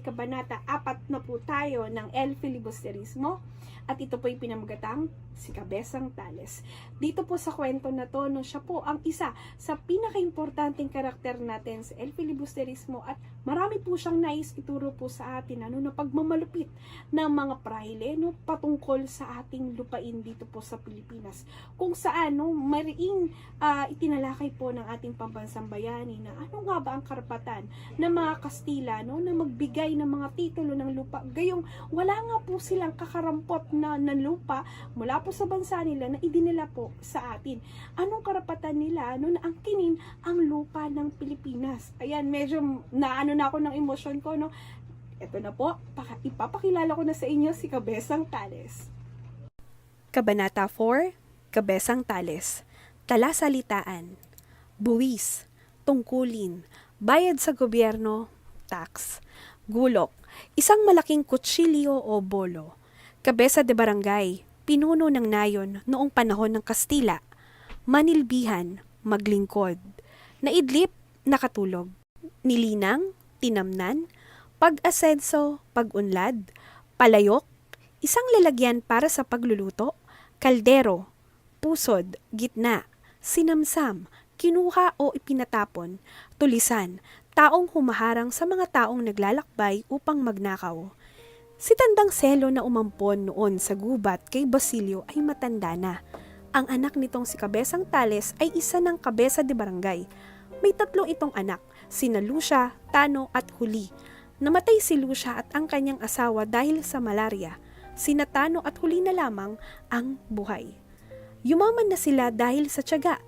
ay kabanata 4 na po tayo ng El Filibusterismo at ito po ay pinamagatang si Cabezang Tales. Dito po sa kwento na to, no, siya po ang isa sa pinaka-importanting karakter natin sa El Filibusterismo at marami po siyang nais ituro po sa atin ano, na pagmamalupit ng mga praile no, patungkol sa ating lupain dito po sa Pilipinas. Kung saan no, mariing itinalakay po ng ating pambansang bayani na ano nga ba ang karapatan ng mga Kastila no, na magbigay ng mga titulo ng lupa. Gayong wala nga po silang kakarampot na lupa mula po sa bansa nila na idinila po sa atin. Anong karapatan nila no, na angkinin ang lupa ng Pilipinas? Ayan, medyo naano na ako ng emosyon ko. No? Ito na po, ipapakilala ko na sa inyo si Cabezang Tales. Kabanata 4, Cabezang Tales. Talasalitaan. Buwis. Tungkulin. Bayad sa gobyerno. Tax. Gulok. Isang malaking kutsilyo o bolo. Kabesa de barangay. Pinuno ng nayon noong panahon ng Kastila. Manilbihan. Maglingkod. Naidlip. Nakatulog. Nilinang. Tinamnan. Pag-asenso. Pag-unlad. Palayok. Isang lalagyan para sa pagluluto. Kaldero. Pusod. Gitna. Sinamsam. Kinuha o ipinatapon. Tulisan. Taong humaharang sa mga taong naglalakbay upang magnakaw. Si Tandang Selo na umampon noon sa gubat kay Basilio ay matanda na. Ang anak nitong si Cabezang Tales ay isa ng kabesa de barangay. May 3 itong anak, sina Lucia, Tano at Huli. Namatay si Lucia at ang kanyang asawa dahil sa malaria. Sina Tano at Huli na lamang ang buhay. Yumaman na sila dahil sa tiyaga.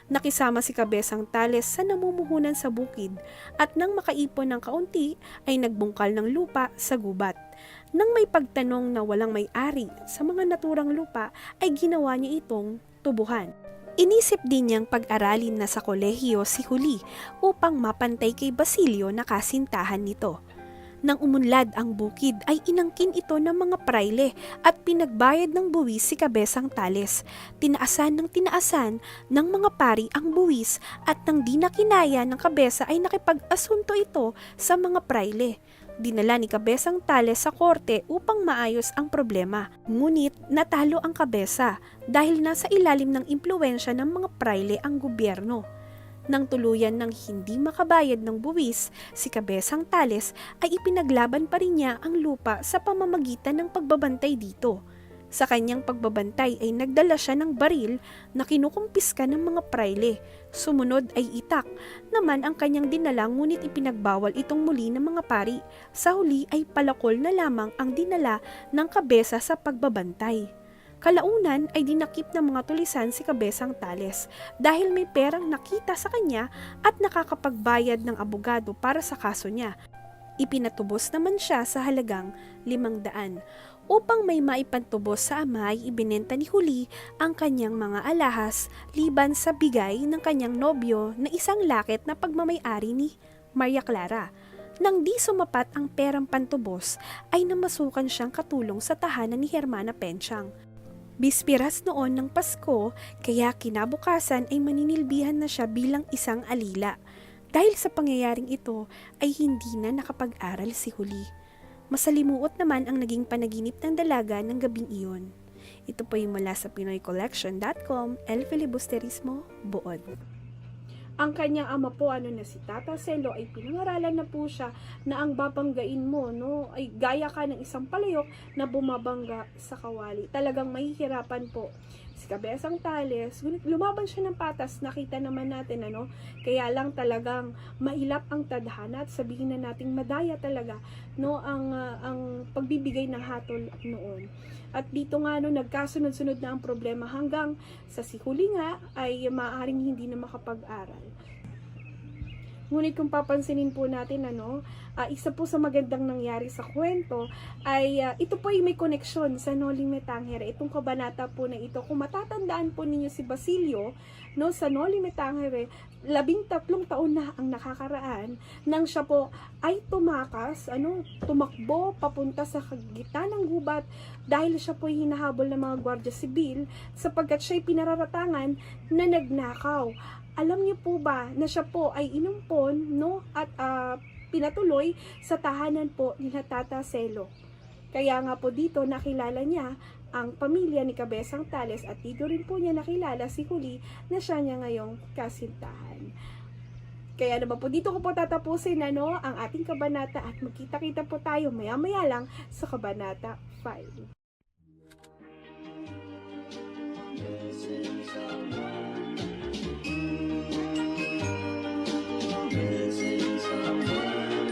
Nakisama si Cabezang Tales sa namumuhunan sa bukid at nang makaipon ng kaunti ay nagbungkal ng lupa sa gubat. Nang may pagtanong na walang may-ari sa mga naturang lupa ay ginawa niya itong tubuhan. Inisip din niyang pag-aralin na sa kolehiyo si Huli upang mapantay kay Basilio na kasintahan nito. Nang umunlad ang bukid ay inangkin ito ng mga praile at pinagbayad ng buwis si Cabezang Tales. Tinaasan ng mga pari ang buwis at nang di na kinaya ng kabesa ay nakipag-asunto ito sa mga praile. Dinala ni Cabezang Tales sa korte upang maayos ang problema. Ngunit natalo ang kabesa dahil nasa ilalim ng impluwensya ng mga praile ang gobyerno. Nang tuluyan ng hindi makabayad ng buwis, si Cabezang Tales ay ipinaglaban pa rin niya ang lupa sa pamamagitan ng pagbabantay dito. Sa kanyang pagbabantay ay nagdala siya ng baril na kinukumpiska ng mga praile. Sumunod ay itak naman ang kanyang dinala ngunit ipinagbawal itong muli ng mga pari. Sa huli ay palakol na lamang ang dinala ng kabesa sa pagbabantay. Kalaunan ay dinakip ng mga tulisan si Cabezang Tales dahil may perang nakita sa kanya at nakakapagbayad ng abogado para sa kaso niya. Ipinatubos naman siya sa halagang 500. Upang may maipantubos sa ama ay ibinenta ni Huli ang kanyang mga alahas liban sa bigay ng kanyang nobyo na isang lakit na pagmamay-ari ni Maria Clara. Nang di sumapat ang perang pantubos ay namasukan siyang katulong sa tahanan ni Hermana Penchang. Bispiras noon ng Pasko, kaya kinabukasan ay maninilbihan na siya bilang isang alila. Dahil sa pangyayaring ito ay hindi na nakapag-aral si Huli. Masalimuot naman ang naging panaginip ng dalaga ng gabing iyon. Ito po yung mula sa PinoyCollection.com, El Filibusterismo, Buod. Ang kanyang ama po na si Tata Selo ay pinangaralan na po siya na ang babanggain mo no ay gaya ka ng isang palayok na bumabangga sa kawali. Talagang mahihirapan po si Cabezang Tales, ngunit lumaban siya ng patas, nakita naman natin kaya lang talagang mailap ang tadhana at sabihin na nating madaya talaga no ang pagbibigay ng hatol noon. At dito nga nagkasunod-sunod na ang problema hanggang sa si Huli nga ay maaaring hindi na makapag-aral. Ngunit kung papansinin po natin isa po sa magandang nangyari sa kwento ay ito po ay may koneksyon sa Noli Me Tangere. Itong kabanata po na ito, kung matatandaan po ninyo si Basilio sa Noli Me Tangere, 13 taon na ang nakakaraan nang siya po ay tumakbo papunta sa gitna ng gubat dahil siya po ay hinahabol ng mga Guardia Sibil sapagkat siya ay pinararatangan na nagnakaw. Alam niyo po ba na siya po ay inumpon at pinatuloy sa tahanan po ni Tata Celo. Kaya nga po dito nakilala niya ang pamilya ni Kabesang Tales at dito rin po niya nakilala si Huli na siya niya ngayong kasintahan. Kaya naman po dito ko po tatapusin ang ating kabanata at magkita-kita po tayo maya-maya lang sa kabanata 5.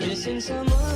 Missing someone